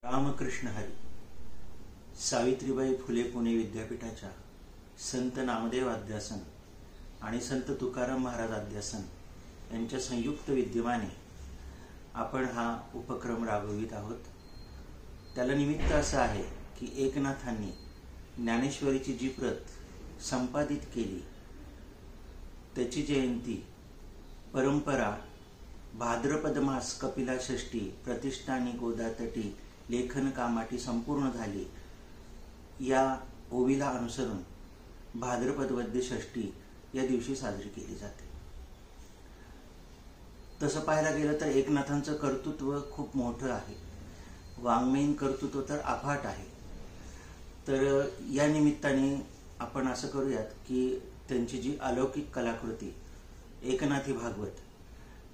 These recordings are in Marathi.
रामकृष्ण हरी. सावित्रीबाई फुले पुणे विद्यापीठाच्या संत नामदेव अध्यासन आणि संत तुकाराम महाराज अध्यासन यांच्या संयुक्त विद्यमाने आपण हा उपक्रम राबवित आहोत. त्याला निमित्त असं आहे की एकनाथांनी ज्ञानेश्वरीची जी प्रत संपादित केली त्याची जयंती परंपरा भाद्रपद मास कपिला षष्ठी प्रतिष्ठानी गोदातटी लेखन कामाटी संपूर्ण झाली या ओवीला अनुसरून भाद्रपद वद्य षष्ठी या दिवशी साजरी केली जाते. तसं पाहायला गेलं तर एकनाथांचं कर्तृत्व खूप मोठं आहे, वाङ्मयीन कर्तृत्व तर अफाट आहे. तर या निमित्ताने आपण असं करूयात की त्यांची जी अलौकिक कलाकृती एकनाथी भागवत,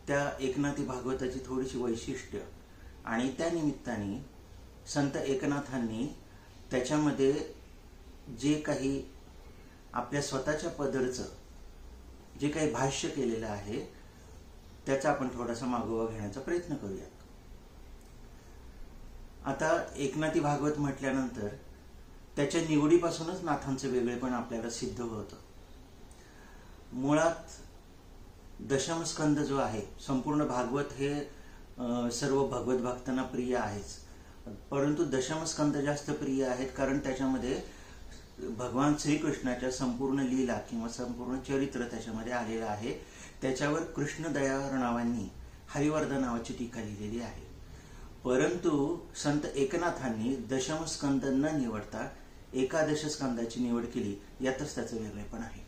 त्या एकनाथी भागवताची थोडीशी वैशिष्ट्य आणि त्या निमित्ताने संत एकनाथांनी त्याच्यामध्ये जे काही आपल्या स्वतःच्या पदरचं जे काही भाष्य केलेलं आहे त्याचा आपण थोडासा मागोवा घेण्याचा प्रयत्न करूया. आता एकनाथी भागवत म्हटल्यानंतर त्याच्या निवडीपासूनच नाथांचं वेगळेपण आपल्याला सिद्ध होतं. मुळात दशमस्कंद जो आहे, संपूर्ण भागवत हे सर्व भगवत भक्तांना प्रिय आहेच, परंतु दशमस्कंद जास्त प्रिय आहेत कारण त्याच्यामध्ये भगवान श्रीकृष्णाच्या संपूर्ण लीला किंवा संपूर्ण चरित्र त्याच्यामध्ये आलेलं आहे. त्याच्यावर कृष्णदयावर नावांनी हरिवर्ध नावाची टीका लिहिलेली आहे. परंतु संत एकनाथांनी दशमस्कंद न निवडता एकादश स्कंदाची निवड केली, यातच त्याचं वेगळेपण आहे.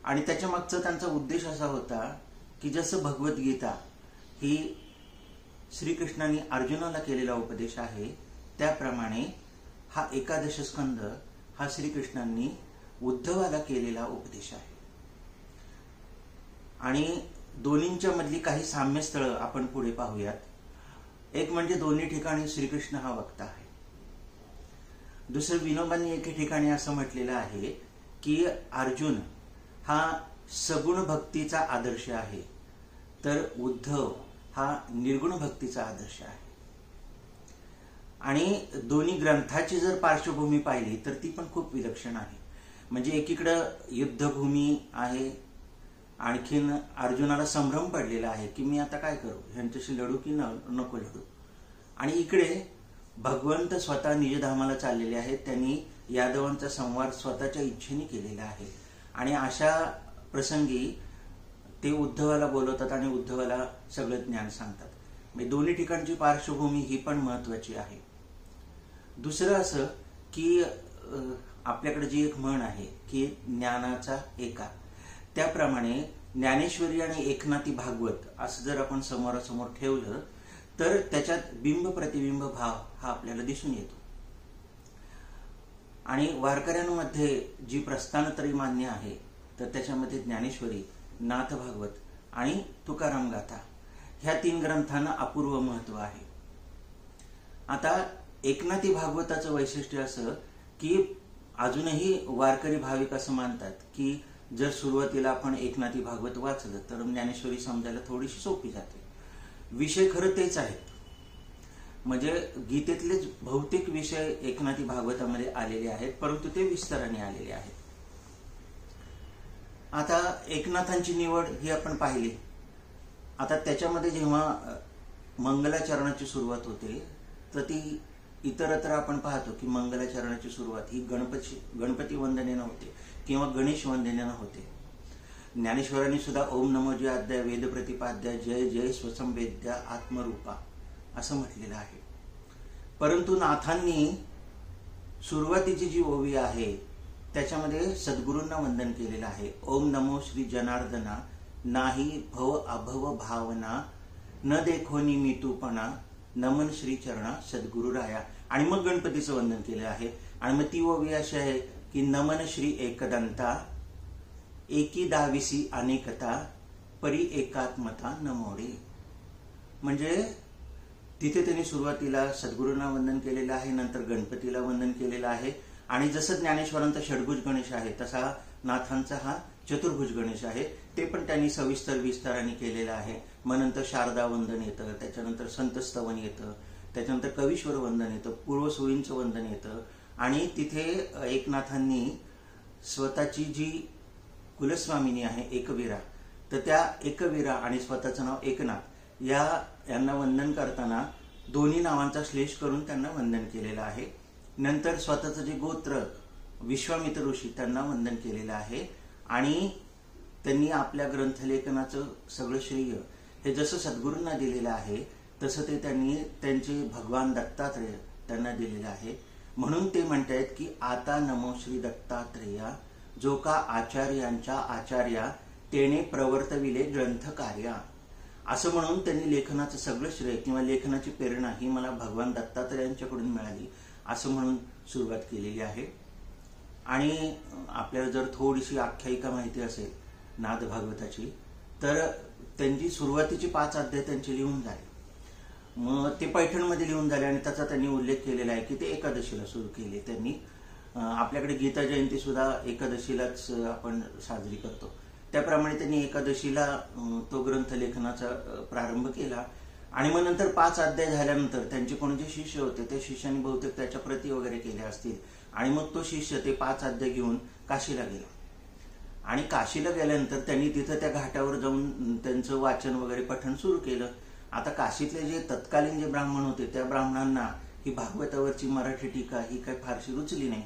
आणि त्याच्या मागचा त्यांचा उद्देश असा होता की जसं भगवद्गीता ही श्रीकृष्णाने अर्जुनाला केलेला उपदेश आहे, त्याप्रमाणे हा एकादश स्कंद हा श्रीकृष्णांनी उद्धवाला केलेला उपदेश आहे. आणि दोन्हींच्या मधली काही साम्यस्थळं आपण पुढे पाहूयात. एक म्हणजे दोन्ही ठिकाणी श्रीकृष्ण हा वक्ता आहे. दुसरं, विनोबांनी एके ठिकाणी असं म्हटलेलं आहे की अर्जुन हा सगुण भक्तीचा आदर्श आहे, तर उद्धव हा निर्गुण भक्तीचा आदर्श आहे. आणि दोन्ही ग्रंथाची जर पार्श्वभूमी पाहिली तर ती पण खूप विलक्षण आहे. म्हणजे एकीकडं युद्धभूमी आहे, आणखीन अर्जुनाला संभ्रम पडलेला आहे की मी आता काय करू, ह्यांच्याशी लढू की नको लढू. आणि इकडे भगवंत स्वतः निजधामाला चाललेले आहेत, त्यांनी यादवांचा संवार स्वतःच्या इच्छेने केलेला आहे. आणि अशा प्रसंगी ते उद्धवाला बोलवतात आणि उद्धवाला सगळं ज्ञान सांगतात. म्हणजे दोन्ही ठिकाणची पार्श्वभूमी ही पण महत्वाची आहे. दुसरं असं की आपल्याकडे जी एक म्हण आहे की ज्ञानाचा एका, त्याप्रमाणे ज्ञानेश्वरी आणि एकनाथी भागवत असं जर आपण समोरासमोर ठेवलं तर त्याच्यात बिंब प्रतिबिंब भाव हा आपल्याला दिसून येतो. आणि वारकऱ्यांमध्ये जी प्रस्थानत्रयी मान्य आहे तर त्याच्यामध्ये ज्ञानेश्वरी, नाथ भागवत आणि तुकाराम गाथा ह्या तीन ग्रंथांना अपूर्व महत्व आहे. आता एकनाथी भागवताचं वैशिष्ट्य असं की अजूनही वारकरी भाविक असं मानतात की जर सुरुवातीला आपण एकनाथी भागवत वाचलं तर ज्ञानेश्वरी समजायला थोडीशी सोपी जाते. विषय खरं तेच आहेत, म्हणजे गीतेतलेच बहुतेक विषय एकनाथी भागवतामध्ये आलेले आहेत, परंतु ते विस्ताराने आलेले आहेत. आता एकनाथांची निवड ही आपण पाहिली. आता त्याच्यामध्ये जेव्हा मंगलाचरणाची सुरुवात होते तर ती इतरत्र आपण पाहतो की मंगलाचरणाची सुरुवात ही गणपती वंदनेनं होते किंवा गणेश वंदनेनं होते. ज्ञानेश्वरांनी सुद्धा ओम नमो जय अध्याय वेद प्रतिपाद्या जय जय स्वसंवेद्या आत्मरूपा असं म्हटलेलं आहे. परंतु नाथांनी सुरुवातीची जी ओवी आहे त्याच्यामध्ये सद्गुरूंना वंदन केलेलं आहे. ओम नमो श्री जनार्दना नाही भव अभव भावना न देखोनी मितूपणा नमन श्री चरणा सद्गुरु राया. आणि मग गणपतीचं वंदन केलं आहे. आणि मग ती ओवी अशी आहे की नमन श्री एकदंता एकी दाविसी अनेकता परी एकात्मता नमोडे. म्हणजे तिथे त्यांनी सुरुवातीला सद्गुरूंना वंदन केलेलं आहे, नंतर गणपतीला वंदन केलेलं आहे. आणि जसं ज्ञानेश्वरांचा षडभुज गणेश आहे तसा नाथांचा हा चतुर्भुज गणेश आहे. ते पण त्यांनी सविस्तर विस्ताराने केलेलं आहे. मग नंतर शारदा वंदन येतं, त्याच्यानंतर संतस्तवन येतं, त्याच्यानंतर कवीश्वर वंदन येतं, पूर्वसूळींचं वंदन येतं आणि तिथे एकनाथांनी स्वतःची जी कुलस्वामिनी आहे एकवीरा, तर त्या एकवीरा आणि स्वतःचं नाव एकनाथ यांना वंदन करताना दोन्ही नावांचा श्लेष करून त्यांना वंदन केलेलं आहे. नंतर स्वतःचं जे गोत्र विश्वामित्र ऋषी त्यांना वंदन केलेलं आहे आणि त्यांनी आपल्या ग्रंथलेखनाचं सगळं श्रेय हे जसं सद्गुरूंना दिलेलं आहे तसं ते त्यांनी त्यांचे भगवान दत्तात्रेय त्यांना दिलेलं आहे. म्हणून ते म्हणतायत की आता नमो श्री दत्तात्रेया, जो का आचार्यांच्या आचार्या तेने प्रवर्तविले ग्रंथकार्या. असं म्हणून त्यांनी लेखनाचं सगळं श्रेय किंवा लेखनाची प्रेरणा ही मला भगवान दत्तात्रेयांच्याकडून मिळाली असं म्हणून सुरुवात केलेली आहे. आणि आपल्याला जर थोडीशी आख्यायिका माहिती असेल नाद भागवताची, तर त्यांची सुरुवातीची 5 अध्याय त्यांचे लिहून झाले. मग ते पैठणमध्ये लिहून झाले आणि त्याचा त्यांनी उल्लेख केलेला आहे की ते एकादशीला सुरू केले त्यांनी. आपल्याकडे गीता जयंती सुद्धा एकादशीलाच आपण साजरी करतो. त्याप्रमाणे त्यांनी एकादशीला तो ग्रंथ लेखनाचा प्रारंभ केला आणि मग नंतर 5 अध्याय झाल्यानंतर त्यांचे कोण जे शिष्य होते त्या शिष्यांनी बहुतेक त्याच्या प्रती वगैरे केल्या असतील आणि मग तो शिष्य ते 5 अध्याय घेऊन काशीला गेला आणि काशीला गेल्यानंतर त्यांनी तिथं त्या घाटावर जाऊन त्यांचं वाचन वगैरे पठण सुरू केलं. आता काशीतले जे तत्कालीन जे ब्राह्मण होते त्या ब्राह्मणांना ही भागवतावरची मराठी टीका ही काही फारशी रुचली नाही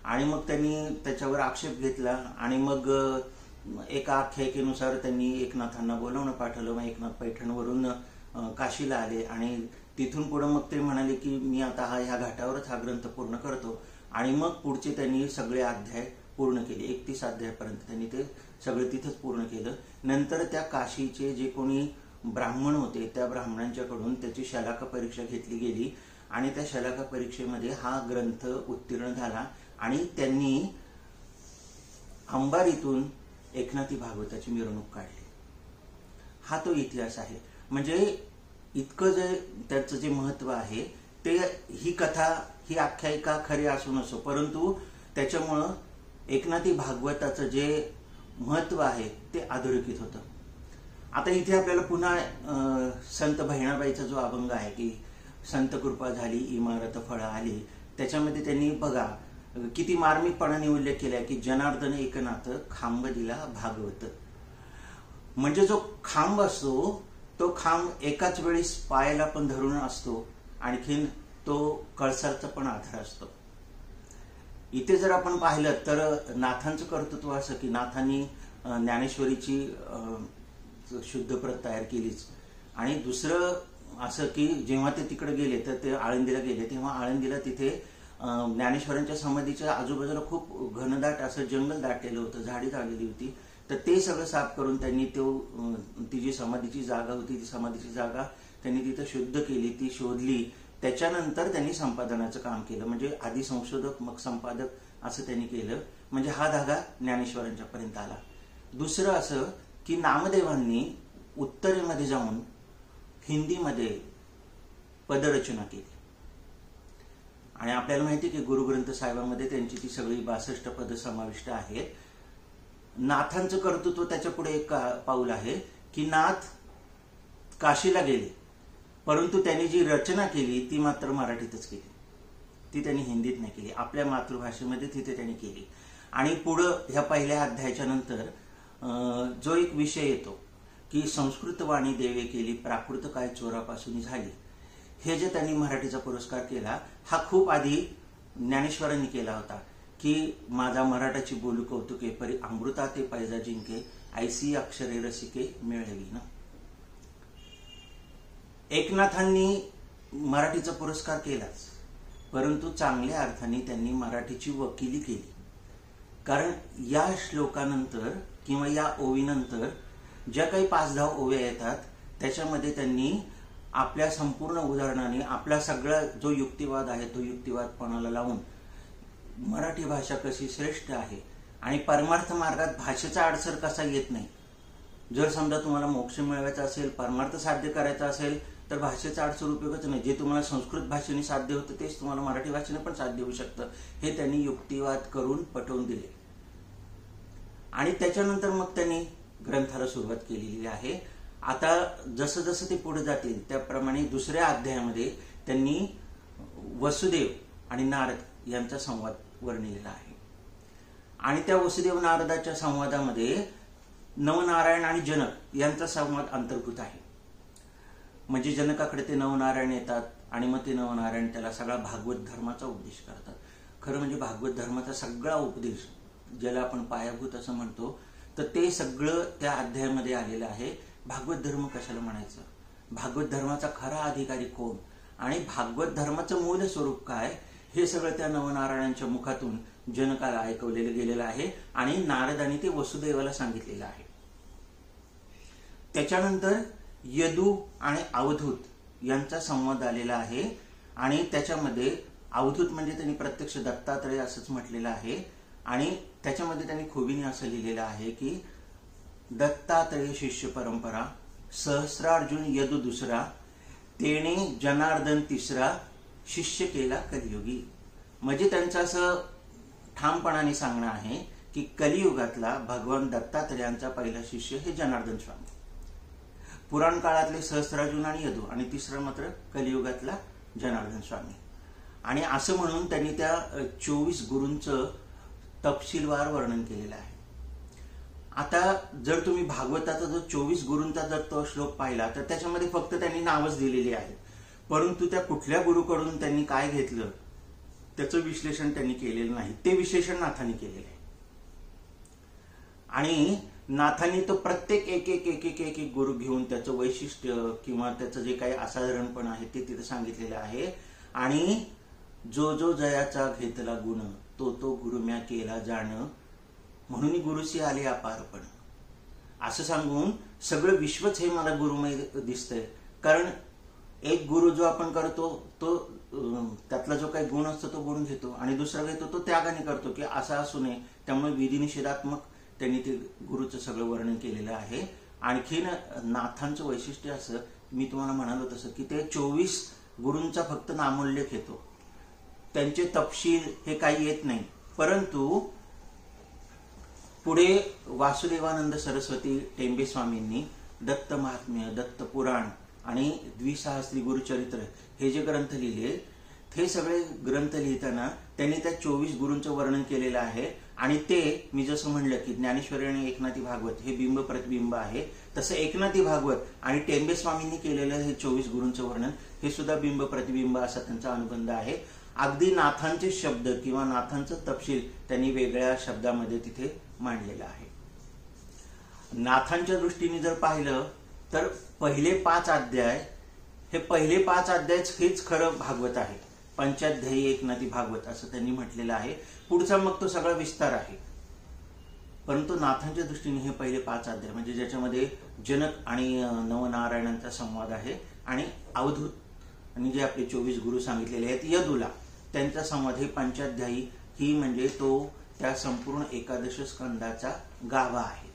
आणि मग त्यांनी त्याच्यावर आक्षेप घेतला आणि मग एका आख्यायिकेनुसार त्यांनी एकनाथांना बोलावणं पाठवलं. मग एकनाथ पैठणवरून काशीला आले आणि तिथून पुढे मग ते म्हणाले की मी आता ह्या घाटावरच हा ग्रंथ पूर्ण करतो आणि मग पुढचे त्यांनी सगळे अध्याय पूर्ण केले. 31 अध्यायापर्यंत त्यांनी ते सगळे तिथंच पूर्ण केलं. नंतर त्या काशीचे जे कोणी ब्राह्मण होते त्या ब्राह्मणांच्याकडून त्याची शलाका परीक्षा घेतली गेली आणि त्या शलाका परीक्षेमध्ये हा ग्रंथ उत्तीर्ण झाला आणि त्यांनी अंबारीतून एकनाथी भागवताची मिरवणूक काढली. हा तो इतिहास आहे. म्हणजे इतकं जे त्याचं जे महत्व आहे ते ही कथा ही आख्यायिका खरी असू नसो, परंतु त्याच्यामुळं एकनाथी भागवताचं जे महत्व आहे ते अधोरेखित होतं. आता इथे आपल्याला पुन्हा संत बहिणाबाईचा जो अभंग आहे की संत कृपा झाली इमारत फळ आली, त्याच्यामध्ये त्यांनी बघा किती मार्मिकपणाने उल्लेख केलाय की जनार्दन एकनाथ खांब दिला भागवत. म्हणजे जो खांब असतो तो खांब एकाच वेळी पायाला पण धरून असतो, आणखीन तो कळसाचा पण आधार असतो. इथे जर आपण पाहिलं तर नाथांचं कर्तृत्व असं की नाथांनी ज्ञानेश्वरीची शुद्ध प्रत तयार केलीच आणि दुसरं असं की जेव्हा ते तिकडे गेले तर ते आळंदीला गेले तेव्हा आळंदीला तिथे ज्ञानेश्वरांच्या समाधीच्या आजूबाजूला खूप घनदाट असं जंगल दाटलेलं होतं, झाडी झालेली होती. तर ते सगळं साफ करून त्यांनी ती जी समाधीची जागा होती ती समाधीची जागा त्यांनी तिथं शुद्ध केली, ती शोधली. त्याच्यानंतर त्यांनी संपादनाचं काम केलं. म्हणजे आधी संशोधक मग संपादक असं त्यांनी केलं. म्हणजे हा धागा ज्ञानेश्वरांच्या पर्यंत आला. दुसरं असं की नामदेवांनी उत्तरेमध्ये जाऊन हिंदीमध्ये पदरचना केली आणि आपल्याला माहिती की गुरुग्रंथ साहेबांमध्ये त्यांची ती सगळी 62 पद समाविष्ट आहेत. नाथांचं कर्तृत्व त्याच्या पुढे एक पाऊल आहे की नाथ काशीला गेले, परंतु त्यांनी जी रचना केली ती मात्र मराठीतच केली, ती त्यांनी हिंदीत नाही केली, आपल्या मातृभाषेमध्ये तिथे त्यांनी केली. आणि पुढं ह्या पहिल्या अध्यायाच्या नंतर जो एक विषय येतो की संस्कृत वाणी देवे केली प्राकृत काय चोरापासून झाली, हे जे त्यांनी मराठीचा पुरस्कार केला हा खूप आधी ज्ञानेश्वरांनी केला होता की माझा मराठाची बोलू कौतुके परी अमृता ते पैजा जिंके ऐसी अक्षरे रसिके मिळवी ना. एकनाथांनी मराठीचा पुरस्कार केलाच, परंतु चांगल्या अर्थाने त्यांनी मराठीची वकिली केली. कारण या श्लोकानंतर किंवा या ओवीनंतर ज्या काही 5-10 ओव्या येतात त्याच्यामध्ये त्यांनी आपल्या संपूर्ण उदाहरणाने आपला सगळा जो युक्तिवाद आहे तो युक्तिवाद पणाला लावून मराठी भाषा कशी श्रेष्ठ आहे आणि परमार्थ मार्गात भाषेचा अडसर कसा येत नाही. जर समजा तुम्हाला मोक्ष मिळवायचा असेल, परमार्थ साध्य करायचा असेल तर भाषेचा अडसर उपयोगच नाही. जे तुम्हाला संस्कृत भाषेने साध्य होतं तेच तुम्हाला मराठी भाषेने पण साध्य होऊ शकतं, हे त्यांनी युक्तिवाद करून पटवून दिले. आणि त्याच्यानंतर मग त्यांनी ग्रंथाला सुरुवात केलेली आहे. आता जसं जसं ते पुढे जातील त्याप्रमाणे दुसऱ्या अध्यायामध्ये त्यांनी वसुदेव आणि नारद यांचा संवाद वर्णिलेला आहे. आणि त्या वसुदेव नारदाच्या संवादामध्ये नवनारायण आणि जनक यांचा संवाद अंतर्भूत आहे. म्हणजे जनकाकडे ते नवनारायण येतात आणि मग ते नवनारायण त्याला सगळा भागवत धर्माचा उपदेश करतात. खरं म्हणजे भागवत धर्माचा सगळा उपदेश, ज्याला आपण पायाभूत असं म्हणतो, तर ते सगळं त्या अध्यायामध्ये आलेलं आहे. भागवत धर्म कशाला म्हणायचं, भागवत धर्माचा खरा अधिकारी कोण आणि भागवत धर्माचं मूळ स्वरूप काय, हे सगळं त्या नवनारायणांच्या मुखातून जनकाला ऐकवलेलं गेलेलं आहे आणि नारदांनी ते वसुदेवाला सांगितलेलं आहे. त्याच्यानंतर यदू आणि अवधूत यांचा संवाद आलेला आहे आणि त्याच्यामध्ये अवधूत म्हणजे त्यांनी प्रत्यक्ष दत्तात्रय असंच म्हटलेलं आहे आणि त्याच्यामध्ये त्यांनी खुबीने असं लिहिलेलं आहे की दत्तात्रय शिष्य परंपरा, सहस्रार्जुन यदू दुसरा, तेने जनार्दन तिसरा, शिष्य केला कलियुगी. म्हणजे त्यांचं असं ठामपणाने सांगणं आहे की कलियुगातला भगवान दत्तात्रयांचा पहिला शिष्य हे जनार्दन स्वामी, पुराण काळातले सहस्रार्जुन आणि यदू आणि तिसरा मात्र कलियुगातला जनार्दन स्वामी. आणि असं म्हणून त्यांनी त्या 24 गुरूंचं तपशीलवार वर्णन केलेलं आहे. आता जर तुम्ही भागवताचा जो 24 गुरूंचा जर तो श्लोक पाहिला तर त्याच्यामध्ये फक्त त्यांनी नावच दिलेली आहे, परंतु त्या कुठल्या गुरुकडून त्यांनी काय घेतलं त्याचं विश्लेषण त्यांनी केलेलं नाही. ते विश्लेषण नाथांनी केलेलं आहे आणि नाथांनी तो प्रत्येक एक गुरु घेऊन त्याचं वैशिष्ट्य किंवा त्याचं जे काही असाधारणपण आहे ते तिथे सांगितलेलं आहे. आणि जो जो जयाचा घेतला गुण तो तो गुरु म्या केला जाण, म्हणून गुरुसी आले अपारपण, असं सांगून सगळं विश्वच हे मला गुरुमय दिसतंय. कारण एक गुरु जो आपण करतो तो त्यातला जो काही गुण असतो तो गुण घेतो आणि दुसरा घेतो तो त्यागाने करतो की असा असू नये. त्यामुळे विधिनिषेधात्मक त्यांनी ते गुरुचं सगळं वर्णन केलेलं आहे. आणखीन नाथांचं वैशिष्ट्य असं, मी तुम्हाला म्हणालो तसं की ते 24 गुरूंचा फक्त नामोल्लेख येतो, त्यांचे तपशील हे काही येत नाही. परंतु पुढे वासुदेवानंद सरस्वती टेंबे स्वामींनी दत्त महात्म्य, दत्त पुराण आणि द्विसहस्त्री गुरुचरित्र हे जे ग्रंथ लिहिले, हे सगळे ग्रंथ लिहिताना त्यांनी त्या 24 गुरूंचं वर्णन केलेलं आहे. आणि ते मी जसं म्हणलं की ज्ञानेश्वरी आणि एकनाथी भागवत हे बिंब प्रतिबिंब आहे, तसं एकनाथी भागवत आणि टेंबे स्वामींनी केलेलं हे 24 गुरूंचं वर्णन हे सुद्धा बिंब प्रतिबिंब असा त्यांचा अनुबंध आहे. अगदी नाथांचे शब्द किंवा नाथांचं तपशील त्यांनी वेगळ्या शब्दामध्ये तिथे मांडलेलं आहे. नाथांच्या दृष्टीने जर पाहिलं तर पहिले 5 अध्याय हे पहिले 5 अध्याय हेच खरं भागवत आहे. पंचाध्यायी एकनाथी भागवत असं त्यांनी म्हटलेलं आहे. पुढचा मग तो सगळा विस्तार आहे. परंतु नाथांच्या दृष्टीने हे पहिले 5 अध्याय म्हणजे ज्याच्यामध्ये जनक आणि नवनारायणांचा संवाद आहे आणि अवधूत आणि जे आपले 24 गुरु सांगितलेले आहेत यदूला त्यांचा संवाद, हे पंचाध्यायी ही म्हणजे तो त्या संपूर्ण 11 स्कंदाचा गाभा आहे.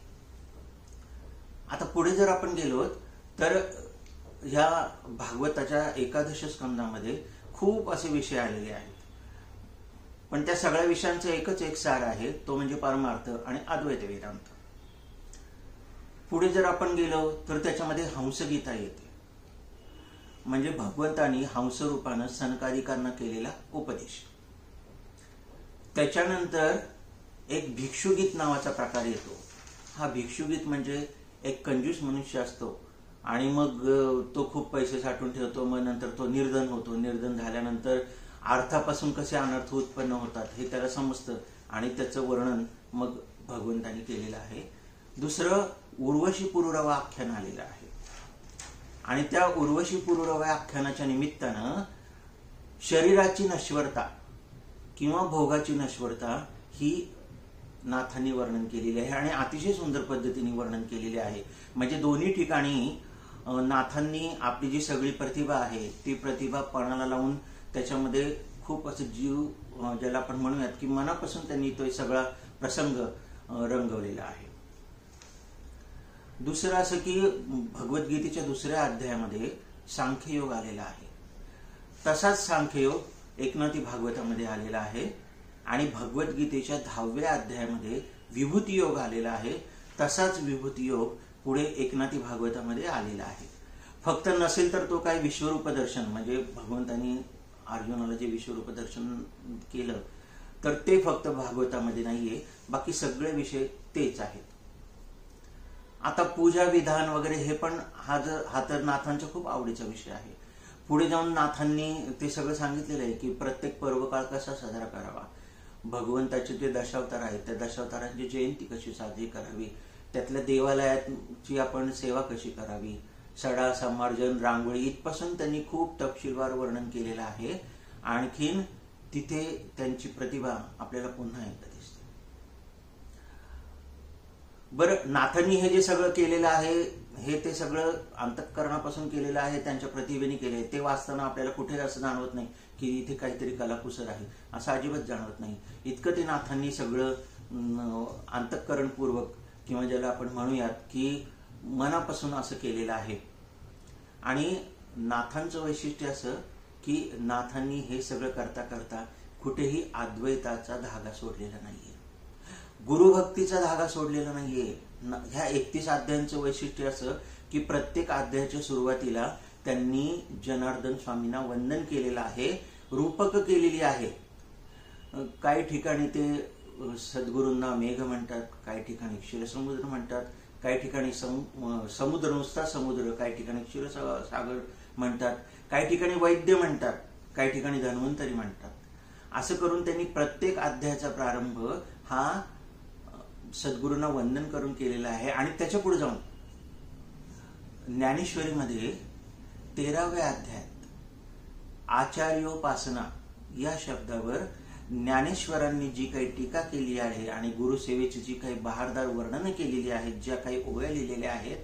आता पुढे जर आपण गेलो तर ह्या भागवताच्या 11 स्कंदामध्ये खूप असे विषय आलेले आहेत, पण त्या सगळ्या विषयांचं एकच एक सार आहे, तो म्हणजे परमार्थ आणि अद्वैत वेदांत. पुढे जर आपण गेलो तर त्याच्यामध्ये हंसगीता येते, म्हणजे भगवंतानी हंस रूपानं सनकादिकांना केलेला उपदेश. त्याच्यानंतर एक भिक्षुगीत नावाचा प्रकार येतो. हा भिक्षुगीत म्हणजे एक कंजूस मनुष्य असतो आणि मग तो खूप पैसे साठवून ठेवतो, मग नंतर तो निर्धन होतो. निर्धन झाल्यानंतर अर्थापासून कसे अनर्थ उत्पन्न होतात हे त्याला समजतं आणि त्याचं वर्णन मग भगवंतानी केलेलं आहे. दुसरं उर्वशी पुरुरवा आख्यान आलेलं आहे आणि त्या उर्वशी पुरुरवा आख्यानाच्या निमित्तानं शरीराची नश्वरता किंवा भोगाची नश्वरता ही नाथांनी वर्णन केलेली आहे आणि अतिशय सुंदर पद्धतीने वर्णन केलेले आहे. म्हणजे दोन्ही ठिकाणी नाथांनी आपली जी सगळी प्रतिभा आहे ती प्रतिभा पणाला लावून त्याच्यामध्ये खूप असं जीव ज्याला आपण म्हणूयात की मनापासून त्यांनी तो सगळा प्रसंग रंगवलेला आहे. दुसरं असं की भगवद्गीतेच्या 2ऱ्या अध्यायामध्ये सांख्ययोग आलेला आहे. तसाच सांख्ययोग एकनाथी भागवतामध्ये आलेला आहे आणि भगवद्गीतेच्या 10व्या अध्यायामध्ये विभूती योग आलेला आहे. तसाच विभूती योग पुढे एकनाथी भागवतामध्ये आलेला आहे. फक्त नसेल तर तो काय विश्वरूप दर्शन, म्हणजे भगवंतांनी अर्जुनाला जे विश्वरूप दर्शन केलं तर ते फक्त भागवतामध्ये नाहीये, बाकी सगळे विषय तेच आहेत. आता पूजा विधान वगैरे हे पण हा तर नाथांचा खूप आवडीचा विषय आहे. पुढे जाऊन नाथांनी ते सगळं सांगितलेलं आहे की प्रत्येक पर्वकाळ कसा साजरा करावा, भगवंताचे जे दशावतार आहेत त्या दशावतारांची जयंती कशी साजरी करावी, त्यातल्या देवालयाची आपण सेवा कशी करावी, सडा संमार्जन रांगोळी इथपासून त्यांनी खूप तपशीलवार वर्णन केलेलं आहे. आणखीन तिथे त्यांची प्रतिभा आपल्याला पुन्हा एकदा दिसते. बरं, नाथांनी हे जे सगळं केलेलं आहे हे ते सगळं अंतःकरणापासून केलेलं आहे, त्यांच्या प्रतिभेने केले. ते वाचताना आपल्याला कुठे असं जाणवत नाही की इथे काहीतरी कलाकुसर आहे, असं अजिबात जाणवत नाही. इतकं ते नाथांनी सगळं अंतःकरणपूर्वक किंवा ज्याला आपण म्हणूयात की मनापासून असं केलेलं आहे. आणि नाथांचं वैशिष्ट्य असं की नाथांनी हे सगळं करता करता कुठेही अद्वैताचा धागा सोडलेला नाहीये, गुरुभक्तीचा धागा सोडलेला नाहीये. ह्या 31 अध्यायांचं वैशिष्ट्य असं की प्रत्येक अध्यायाच्या सुरुवातीला त्यांनी जनार्दन स्वामींना वंदन केलेलं आहे, रूपक केलेली आहे. काही ठिकाणी ते सद्गुरूंना मेघ म्हणतात, काही ठिकाणी क्षीरसमुद्र म्हणतात, काही ठिकाणी समुद्र नुसता समुद्र, काही ठिकाणी क्षीरसागर म्हणतात, काही ठिकाणी वैद्य म्हणतात, काही ठिकाणी धन्वंतरी म्हणतात. असं करून त्यांनी प्रत्येक अध्यायाचा प्रारंभ हा सद्गुरूंना वंदन करून केलेला आहे. आणि त्याच्या पुढे जाऊन ज्ञानेश्वरीमध्ये 13व्या अध्यायात आचार्योपासना या शब्दावर ज्ञानेश्वरांनी जी काही टीका केली आहे आणि गुरुसेवेची जी काही बहारदार वर्णनं केलेली आहेत, ज्या काही ओव्या लिहिलेल्या आहेत,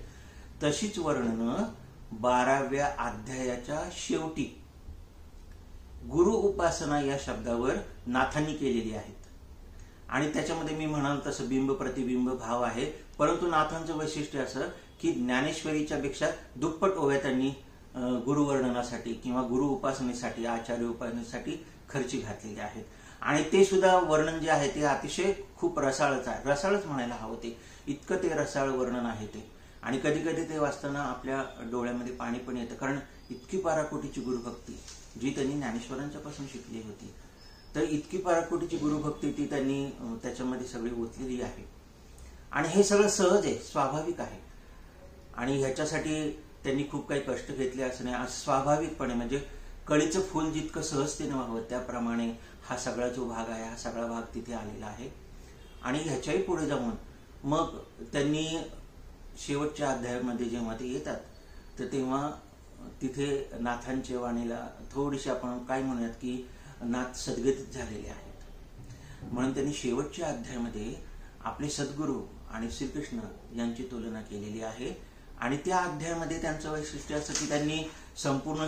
तशीच वर्णनं 12व्या अध्यायाच्या शेवटी गुरु उपासना या शब्दावर नाथांनी केलेली आहेत. आणि त्याच्यामध्ये मी म्हणाल तसं बिंब प्रतिबिंब भाव आहे. परंतु नाथांचं वैशिष्ट्य असं की ज्ञानेश्वरीच्या पेक्षा दुप्पट ओव्या त्यांनी गुरुवर्णनासाठी किंवा गुरु उपासनेसाठी, आचार्य उपासनेसाठी खर्ची घातलेली आहेत. आणि ते सुद्धा वर्णन जे आहे ते अतिशय खूप रसाळच आहे, रसाळच म्हणायला हवं ते, इतकं ते रसाळ वर्णन आहे ते. आणि कधी कधी ते वाचताना आपल्या डोळ्यामध्ये पाणी पण येतं, कारण इतकी पराकोटीची गुरुभक्ती जी त्यांनी ज्ञानेश्वरांच्या पासून शिकली होती, तर इतकी पराकोटीची गुरुभक्ती ती त्यांनी त्याच्यामध्ये सगळी ओतलेली आहे. आणि हे सगळं सहज आहे, स्वाभाविक आहे. आणि ह्याच्यासाठी त्यांनी खूप काही कष्ट घेतले असं नाही, स्वाभाविकपणे, म्हणजे कळीचं फुल जितकं सहजतेने व्हावं त्याप्रमाणे हा सगळा जो भाग आहे, हा सगळा भाग तिथे आलेला आहे. आणि ह्याच्याही पुढे जाऊन मग त्यांनी शेवटच्या अध्यायामध्ये जेव्हा ते येतात तर तेव्हा तिथे नाथांच्या वाणीला थोडीशी आपण काय म्हणूयात की नाथ सद्गतीत झालेले आहेत. म्हणून त्यांनी शेवटच्या अध्यायामध्ये आपले सद्गुरू आणि श्रीकृष्ण यांची तुलना केलेली आहे. आणि त्या अध्यायामध्ये त्यांचं वैशिष्ट्य असं की त्यांनी संपूर्ण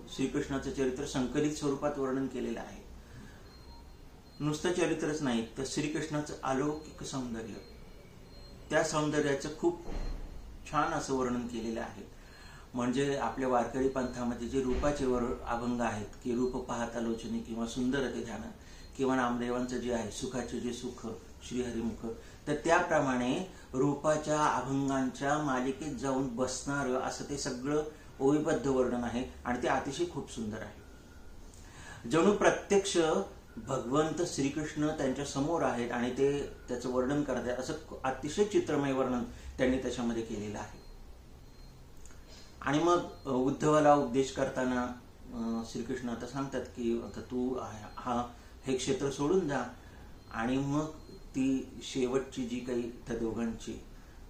श्रीकृष्णाचं चरित्र संकलित स्वरूपात वर्णन केलेलं आहे. नुसतं चरित्रच नाही तर श्रीकृष्णाचं अलौकिक सौंदर्य, त्या सौंदर्याचं खूप छान असं वर्णन केलेलं आहे. म्हणजे आपल्या वारकरी पंथामध्ये जे रूपाचे अभंग आहेत की रूप पाहता लोचने किंवा सुंदर ते ध्यान, किंवा नामदेवांचं जे आहे सुखाचे जे सुख श्रीहरिमुख, तर त्याप्रमाणे रूपाच्या अभंगांच्या मालिकेत जाऊन बसणारं असं ते सगळं ओवीबद्ध वर्णन आहे. आणि ते अतिशय खूप सुंदर आहे. जणू प्रत्यक्ष भगवंत श्रीकृष्ण त्यांच्या समोर आहेत आणि ते त्याचं वर्णन करत आहेत, असं अतिशय चित्रमय वर्णन त्यांनी त्याच्यामध्ये केलेलं आहे. आणि मग उद्धवाला उपदेश करताना श्रीकृष्ण आता सांगतात की आता तू हे क्षेत्र सोडून जा. आणि मग ती शेवटची जी काही त्या दोघांची,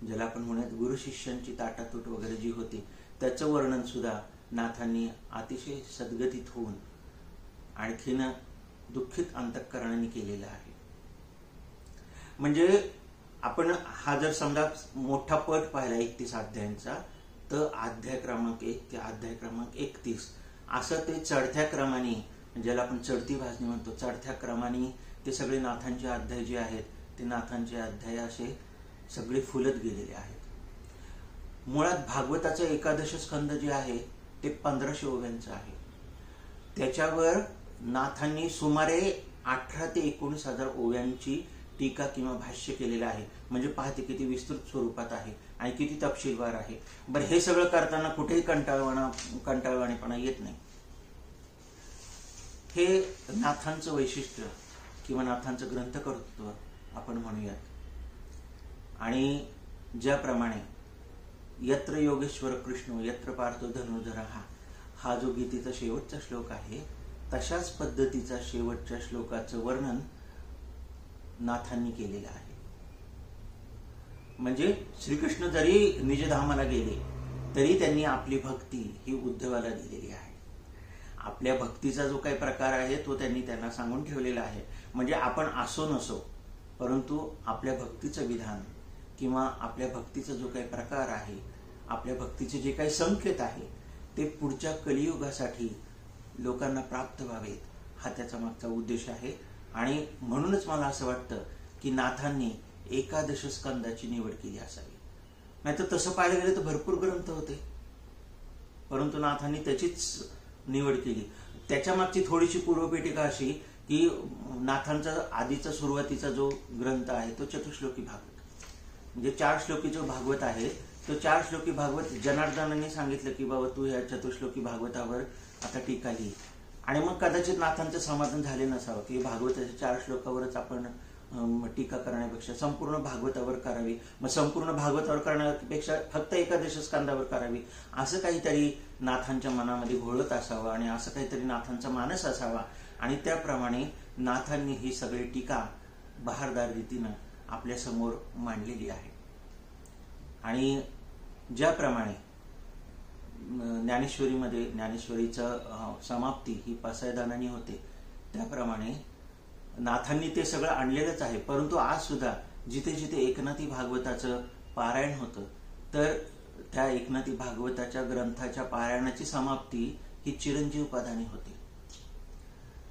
ज्याला आपण म्हणूयात गुरु शिष्यांची ताटातूट वगैरे जी होती, त्याचं वर्णन सुद्धा नाथांनी अतिशय सद्गतीत होऊन आणखीन दुःखित अंतःकरणाने केलेलं आहे. म्हणजे आपण हा जर समजा मोठा पट पाहिला 31 अध्यायांचा, तर अध्याय क्रमांक 1 ते अध्याय क्रमांक 31 असं ते चढत्या क्रमाने, ज्याला आपण चढती भाजणी म्हणतो, चढत्या क्रमाने ते सगळे नाथांचे अध्याय जे आहेत ते नाथांचे अध्याय असे सगळे फुलत गेलेले आहेत. मुळात भागवताचं 11 स्कंद जे आहे ते 1500 ओव्यांचं आहे. त्याच्यावर नाथांनी सुमारे 18 ते 19,000 ओव्यांची टीका किंवा भाष्य केलेलं आहे. म्हणजे पाहते किती विस्तृत स्वरूपात आहे. आणि किती तपशीलवार आहे. बरं, हे सगळं करताना कुठेही कंटाळवाणेपणा येत नाही. हे नाथांचं वैशिष्ट्य किंवा नाथांचं ग्रंथकर्तृत्व आपण म्हणूयात. आणि ज्याप्रमाणे यत्र योगेश्वर कृष्ण यत्र पार्थो धनुर्धर हा जो गीतेचा शेवटचा श्लोक आहे, तशाच पद्धतीचा शेवटच्या श्लोकाचं वर्णन नाथांनी केलेलं आहे. म्हणजे श्रीकृष्ण जरी निजधामाला गेले तरी त्यांनी आपली भक्ती ही उद्धवाला दिलेली आहे. आपल्या भक्तीचा जो काही प्रकार आहे तो त्यांनी त्यांना सांगून ठेवलेला आहे. म्हणजे आपण असो नसो, परंतु आपल्या भक्तीचं विधान किंवा आपल्या भक्तीचा जो काही प्रकार आहे, आपल्या भक्तीचे जे काही संकेत आहे, ते पुढच्या कलियुगासाठी लोकांना प्राप्त व्हावेत, हा त्याचा मागचा उद्देश आहे. आणि म्हणूनच मला असं वाटतं की नाथांनी 11 स्कंदाची निवड केली असावी. नाहीतर तसं पाहायला गेलं तर भरपूर ग्रंथ होते, परंतु नाथांनी त्याचीच निवड केली. त्याच्या मागची थोडीशी पूर्वपेटिका अशी की नाथांचा आधीचा सुरुवातीचा जो ग्रंथ आहे तो चतुश्लोकी भागवत, म्हणजे 4 श्लोकी जो भागवत आहे तो 4 श्लोकी भागवत जनार्दनांनी सांगितलं की बाबा तू ह्या चतुश्लोकी भागवतावर आता टीका लिही. आणि मग कदाचित नाथांचं समाधान झाले नसावं की भागवताच्या 4 श्लोकावरच आपण टीका करण्यापेक्षा संपूर्ण भागवतावर करावी, मग संपूर्ण भागवतावर करण्यापेक्षा फक्त 11 स्कंदावर करावी, असं काहीतरी नाथांच्या मनामध्ये घोळत असावं आणि असं काहीतरी नाथांचा मानस असावा. आणि त्याप्रमाणे नाथांनी ही सगळी टीका बहारदार रीतीनं आपल्या समोर मांडलेली आहे. आणि ज्याप्रमाणे ज्ञानेश्वरीमध्ये ज्ञानेश्वरीचं समाप्ती ही पसायदानाने होते, त्याप्रमाणे नाथांनी ते सगळं आणलेलंच आहे. परंतु आज सुद्धा जिथे जिथे एकनाथी भागवताचं पारायण होतं, तर त्या एकनाथी भागवताच्या ग्रंथाच्या पारायणाची समाप्ती ही चिरंजीव पदाने होते.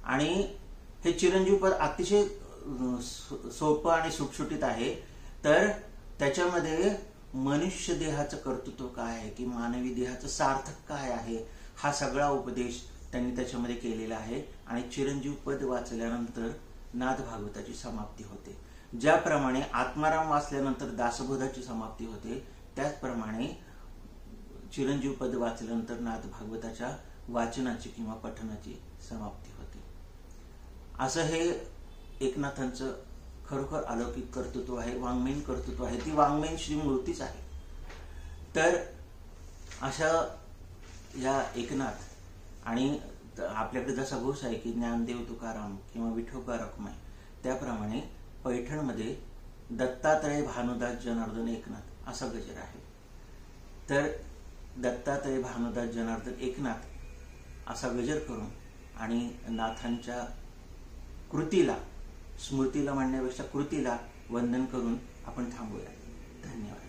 आणि हे चिरंजीव पद अतिशय सोपं आणि सुटसुटीत आहे. तर त्याच्यामध्ये मनुष्य देहाचं कर्तृत्व काय आहे की मानवी देहाचं सार्थक काय आहे, हा सगळा उपदेश त्यांनी त्याच्यामध्ये केलेला आहे. आणि चिरंजीव पद वाचल्यानंतर नाथ भागवताची समाप्ती होते. ज्याप्रमाणे आत्माराम वाचल्यानंतर दासबोधाची समाप्ती होते, त्याचप्रमाणे चिरंजीव पद वाचल्यानंतर नाथ भागवताच्या वाचनाची किंवा पठणाची समाप्ती होते. असं हे एकनाथांचं खरोखर अलौकिक कर्तृत्व आहे, वाङ्मयीन कर्तृत्व आहे. ती वाङ्मयीन श्रीमूर्तीच आहे. तर अशा या एकनाथ, आणि आपल्याकडे जसा घोष आहे की ज्ञानदेव तुकाराम किंवा विठोबा रखुमाई, त्याप्रमाणे पैठणमध्ये दत्तात्रय भानुदास जनार्दन एकनाथ असा गजर आहे. तर दत्तात्रय भानुदास जनार्दन एकनाथ असा गजर करून आणि नाथांच्या कृतीला, स्मृतीला म्हणण्यापेक्षा कृतीला वंदन करून आपण थांबूया. धन्यवाद.